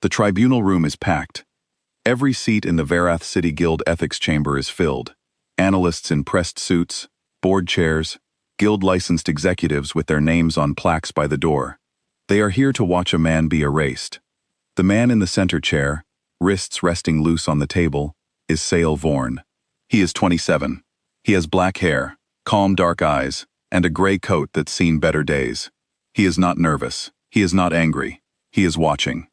The tribunal room is packed. Every seat in the Varath City Guild ethics chamber is filled. Analysts in pressed suits, board chairs, guild-licensed executives with their names on plaques by the door. They are here to watch a man be erased. The man in the center chair, wrists resting loose on the table, is Sael Vorn. He is 27. He has black hair, calm dark eyes, and a gray coat that's seen better days. He is not nervous. He is not angry. He is watching.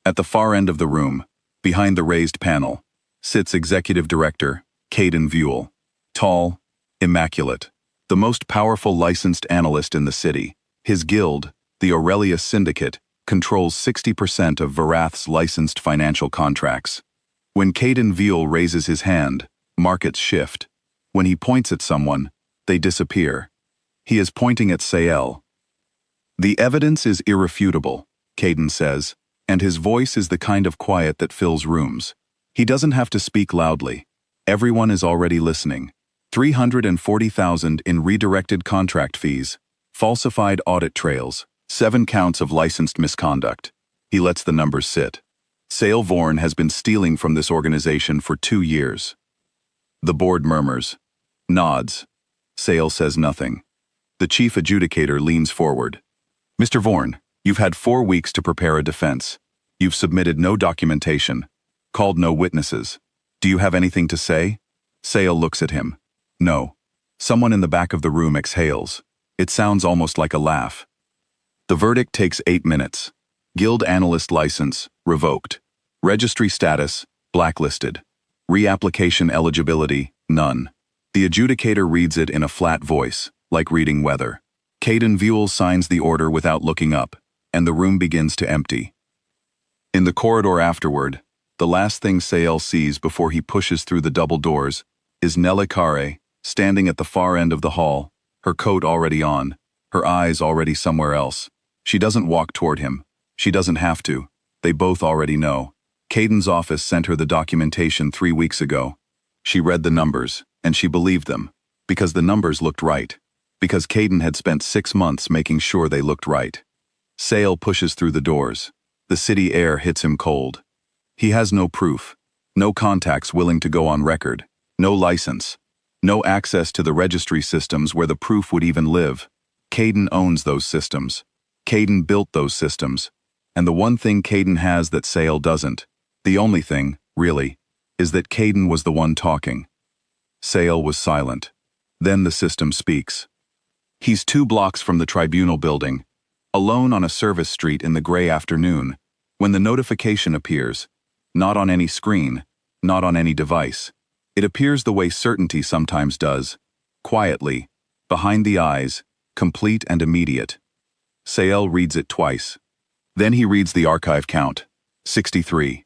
At the far end of the room, behind the raised panel, sits Executive Director Caden Vuel. Tall, immaculate, the most powerful licensed analyst in the city. His guild, the Aurelius Syndicate, controls 60% of Varath's licensed financial contracts. When Caden Vuel raises his hand, markets shift. When he points at someone, they disappear. He is pointing at Sael. The evidence is irrefutable, Caden says, and his voice is the kind of quiet that fills rooms. He doesn't have to speak loudly. Everyone is already listening. 340,000 in redirected contract fees, falsified audit trails, 7 counts of licensed misconduct. He lets the numbers sit. Sael Vorn has been stealing from this organization for 2 years. The board murmurs, nods. Sael says nothing. The chief adjudicator leans forward. Mr. Vorn, you've had 4 weeks to prepare a defense. You've submitted no documentation, called no witnesses. Do you have anything to say? Sael looks at him. No. Someone in the back of the room exhales. It sounds almost like a laugh. The verdict takes 8 minutes. Guild analyst license, revoked. Registry status, blacklisted. Reapplication eligibility, none. The adjudicator reads it in a flat voice, like reading weather. Caden Vuel signs the order without looking up, and the room begins to empty. In the corridor afterward, the last thing Sael sees before he pushes through the double doors is Nella Kare, standing at the far end of the hall, her coat already on, her eyes already somewhere else. She doesn't walk toward him. She doesn't have to. They both already know. Caden's office sent her the documentation 3 weeks ago. She read the numbers, and she believed them, because the numbers looked right, because Caden had spent 6 months making sure they looked right. Sael pushes through the doors. The city air hits him cold. He has no proof, no contacts willing to go on record, no license, no access to the registry systems where the proof would even live. Caden owns those systems. Caden built those systems. And the one thing Caden has that Sael doesn't, the only thing, really, is that Caden was the one talking. Sael was silent. Then the system speaks. He's 2 blocks from the tribunal building, alone on a service street in the gray afternoon, when the notification appears, not on any screen, not on any device. It appears the way certainty sometimes does, quietly, behind the eyes, complete and immediate. Sael reads it twice. Then he reads the archive count, 63.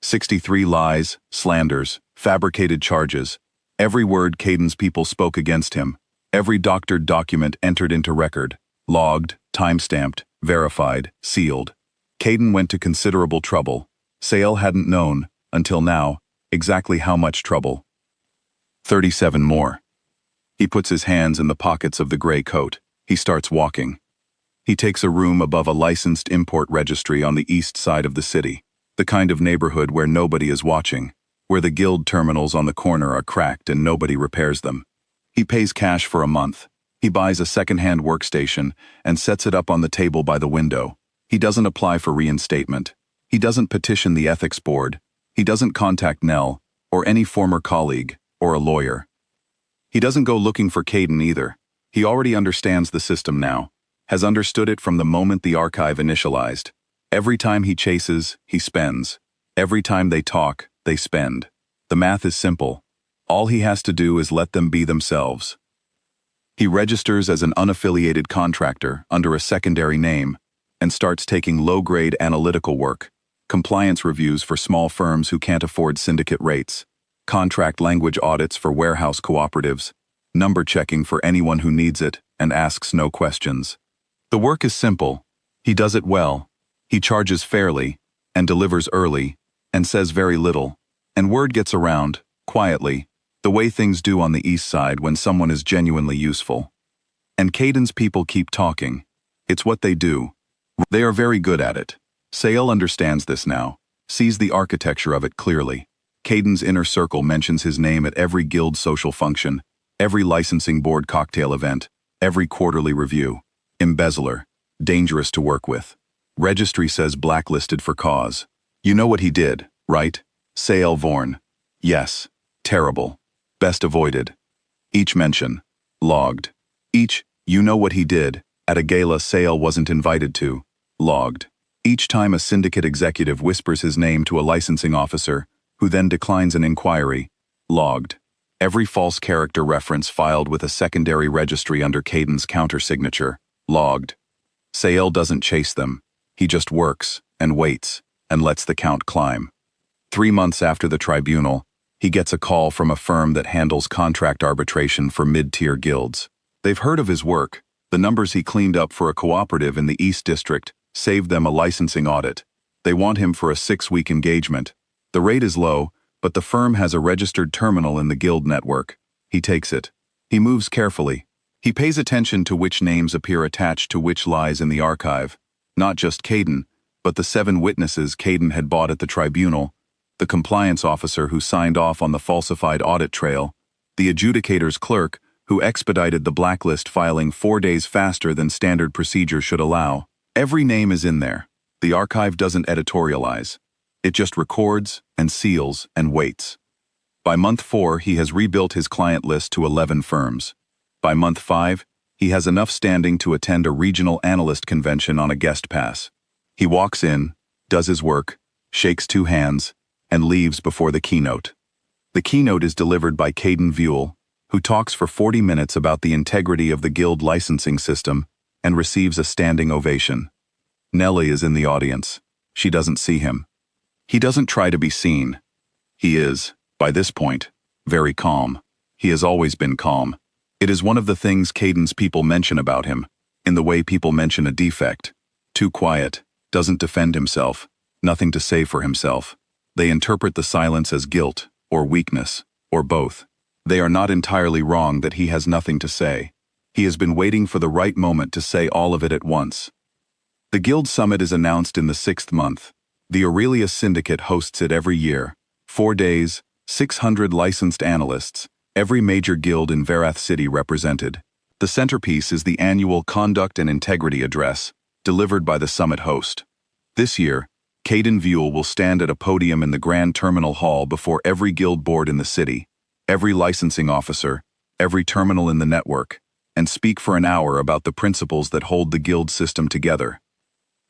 63 lies, slanders, fabricated charges. Every word Caden's people spoke against him. Every doctored document entered into record, logged, time-stamped, verified, sealed. Caden went to considerable trouble. Sael hadn't known, until now, exactly how much trouble. 37 more. He puts his hands in the pockets of the gray coat. He starts walking. He takes a room above a licensed import registry on the east side of the city, the kind of neighborhood where nobody is watching, where the guild terminals on the corner are cracked and nobody repairs them. He pays cash for a month. He buys a second-hand workstation and sets it up on the table by the window. He doesn't apply for reinstatement. He doesn't petition the ethics board. He doesn't contact Nell, or any former colleague, or a lawyer. He doesn't go looking for Caden either. He already understands the system now, has understood it from the moment the archive initialized. Every time he chases, he spends. Every time they talk, they spend. The math is simple. All he has to do is let them be themselves. He registers as an unaffiliated contractor under a secondary name and starts taking low-grade analytical work, compliance reviews for small firms who can't afford syndicate rates, contract language audits for warehouse cooperatives, number checking for anyone who needs it and asks no questions. The work is simple. He does it well. He charges fairly and delivers early and says very little, and word gets around, quietly, the way things do on the east side when someone is genuinely useful. And Caden's people keep talking. It's what they do. They are very good at it. Sael understands this now, sees the architecture of it clearly. Caden's inner circle mentions his name at every guild social function, every licensing board cocktail event, every quarterly review. Embezzler. Dangerous to work with. Registry says blacklisted for cause. You know what he did, right? Sael Vorn. Yes. Terrible. Best avoided. Each mention. Logged. Each, you know what he did, at a gala Sael wasn't invited to. Logged. Each time a syndicate executive whispers his name to a licensing officer, who then declines an inquiry. Logged. Every false character reference filed with a secondary registry under Caden's counter-signature. Logged. Sael doesn't chase them. He just works, and waits, and lets the count climb. 3 months after the tribunal, he gets a call from a firm that handles contract arbitration for mid-tier guilds. They've heard of his work. The numbers he cleaned up for a cooperative in the East District saved them a licensing audit. They want him for a 6-week engagement. The rate is low, but the firm has a registered terminal in the guild network. He takes it. He moves carefully. He pays attention to which names appear attached to which lies in the archive. Not just Caden, but the 7 witnesses Caden had bought at the tribunal, the compliance officer who signed off on the falsified audit trail, the adjudicator's clerk who expedited the blacklist filing 4 days faster than standard procedure should allow. Every name is in there. The archive doesn't editorialize. It just records and seals and waits. By month 4, he has rebuilt his client list to 11 firms. By month 5, he has enough standing to attend a regional analyst convention on a guest pass. He walks in, does his work, shakes 2 hands, and leaves before the keynote. The keynote is delivered by Caden Vuel, who talks for 40 minutes about the integrity of the guild licensing system and receives a standing ovation. Nellie is in the audience. She doesn't see him. He doesn't try to be seen. He is, by this point, very calm. He has always been calm. It is one of the things Caden's people mention about him, in the way people mention a defect. Too quiet, doesn't defend himself, nothing to say for himself. They interpret the silence as guilt, or weakness, or both. They are not entirely wrong that he has nothing to say. He has been waiting for the right moment to say all of it at once. The Guild Summit is announced in the 6th month. The Aurelius Syndicate hosts it every year. 4 days, 600 licensed analysts, every major guild in Verath City represented. The centerpiece is the annual Conduct and Integrity Address, delivered by the summit host. This year, Caden Vuel will stand at a podium in the Grand Terminal Hall before every guild board in the city, every licensing officer, every terminal in the network, and speak for an hour about the principles that hold the guild system together.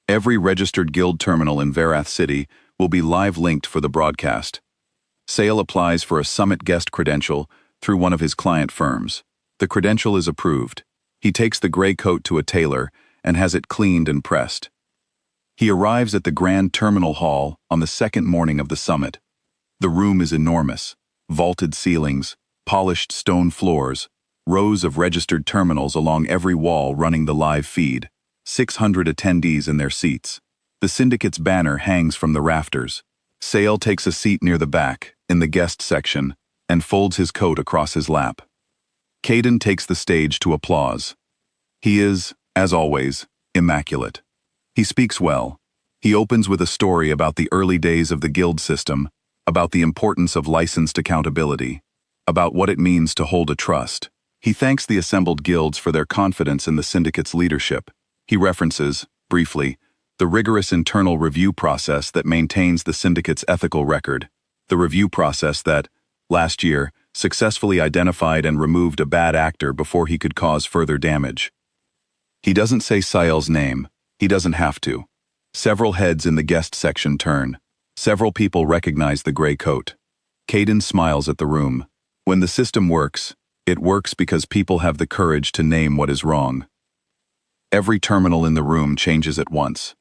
Every registered guild terminal in Verath City will be live linked for the broadcast. Sael applies for a summit guest credential through one of his client firms. The credential is approved. He takes the gray coat to a tailor and has it cleaned and pressed. He arrives at the Grand Terminal Hall on the 2nd morning of the summit. The room is enormous. Vaulted ceilings, polished stone floors, rows of registered terminals along every wall running the live feed, 600 attendees in their seats. The syndicate's banner hangs from the rafters. Sael takes a seat near the back, in the guest section, and folds his coat across his lap. Caden takes the stage to applause. He is, as always, immaculate. He speaks well. He opens with a story about the early days of the guild system, about the importance of licensed accountability, about what it means to hold a trust. He thanks the assembled guilds for their confidence in the syndicate's leadership. He references, briefly, the rigorous internal review process that maintains the syndicate's ethical record, the review process that, last year, successfully identified and removed a bad actor before he could cause further damage. He doesn't say Sael's name. He doesn't have to. Several heads in the guest section turn. Several people recognize the gray coat. Caden smiles at the room. When the system works, it works because people have the courage to name what is wrong. Every terminal in the room changes at once.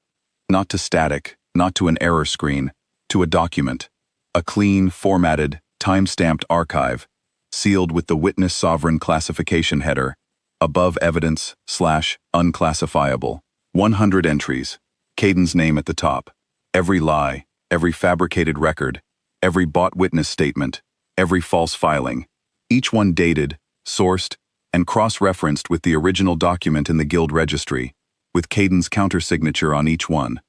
Not to static, not to an error screen, to a document. A clean, formatted, time-stamped archive, sealed with the Witness Sovereign Classification header, above evidence/unclassifiable. 100 entries, Caden's name at the top. Every lie, every fabricated record, every bought witness statement, every false filing, each one dated, sourced, and cross-referenced with the original document in the guild registry, with Caden's countersignature on each one.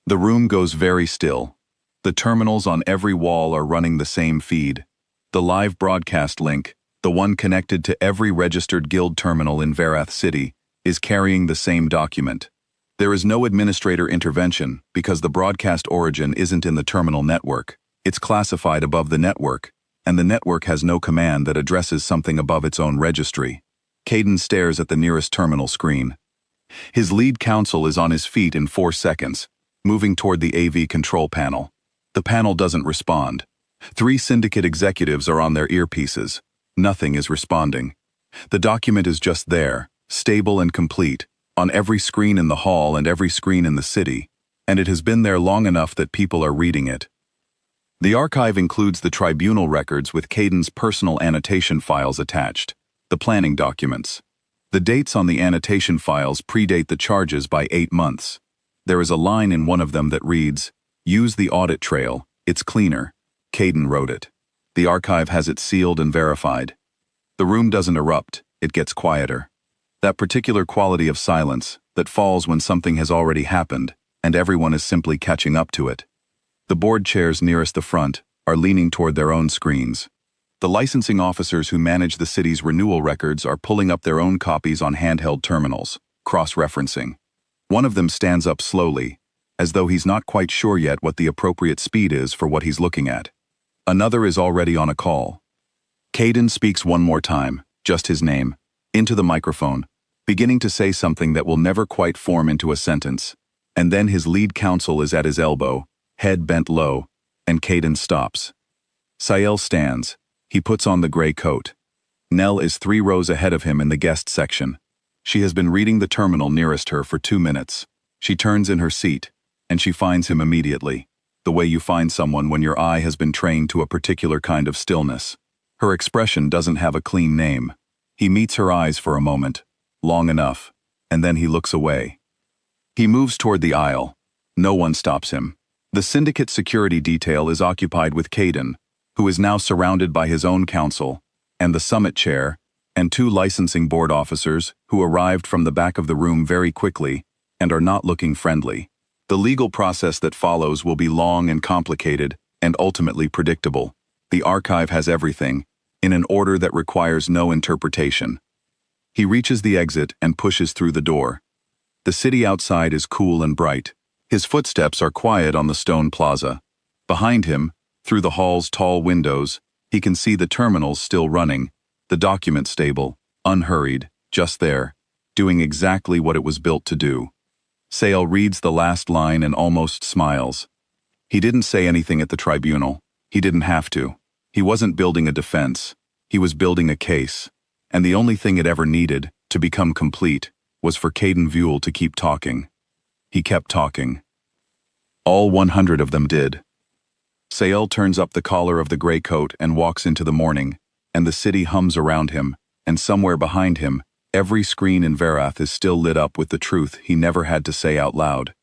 The room goes very still. The terminals on every wall are running the same feed. The live broadcast link, the one connected to every registered guild terminal in Verath City, is carrying the same document. There is no administrator intervention because the broadcast origin isn't in the terminal network. It's classified above the network, and the network has no command that addresses something above its own registry. Caden stares at the nearest terminal screen. His lead counsel is on his feet in 4 seconds, moving toward the AV control panel. The panel doesn't respond. 3 syndicate executives are on their earpieces. Nothing is responding. The document is just there, stable and complete, on every screen in the hall and every screen in the city, and it has been there long enough that people are reading it. The archive includes the tribunal records with Caden's personal annotation files attached, the planning documents. The dates on the annotation files predate the charges by 8 months. There is a line in one of them that reads, "Use the audit trail, it's cleaner." Caden wrote it. The archive has it sealed and verified. The room doesn't erupt, it gets quieter. That particular quality of silence that falls when something has already happened and everyone is simply catching up to it. The board chairs nearest the front are leaning toward their own screens. The licensing officers who manage the city's renewal records are pulling up their own copies on handheld terminals, cross-referencing. One of them stands up slowly, as though he's not quite sure yet what the appropriate speed is for what he's looking at. Another is already on a call. Caden speaks one more time, just his name, into the microphone, beginning to say something that will never quite form into a sentence, and then his lead counsel is at his elbow, head bent low, and Caden stops. Sael stands. He puts on the gray coat. Nell is 3 rows ahead of him in the guest section. She has been reading the terminal nearest her for 2 minutes. She turns in her seat, and she finds him immediately, the way you find someone when your eye has been trained to a particular kind of stillness. Her expression doesn't have a clean name. He meets her eyes for a moment, long enough, and then he looks away. He moves toward the aisle. No one stops him. The syndicate security detail is occupied with Caden, who is now surrounded by his own counsel, and the summit chair, and 2 licensing board officers who arrived from the back of the room very quickly and are not looking friendly. The legal process that follows will be long and complicated and ultimately predictable. The archive has everything, in an order that requires no interpretation. He reaches the exit and pushes through the door. The city outside is cool and bright. His footsteps are quiet on the stone plaza. Behind him, through the hall's tall windows, he can see the terminals still running, the document stable, unhurried, just there, doing exactly what it was built to do. Sael reads the last line and almost smiles. He didn't say anything at the tribunal. He didn't have to. He wasn't building a defense. He was building a case. And the only thing it ever needed, to become complete, was for Caden Vuel to keep talking. He kept talking. All 100 of them did. Sael turns up the collar of the gray coat and walks into the morning, and the city hums around him, and somewhere behind him, every screen in Verath is still lit up with the truth he never had to say out loud.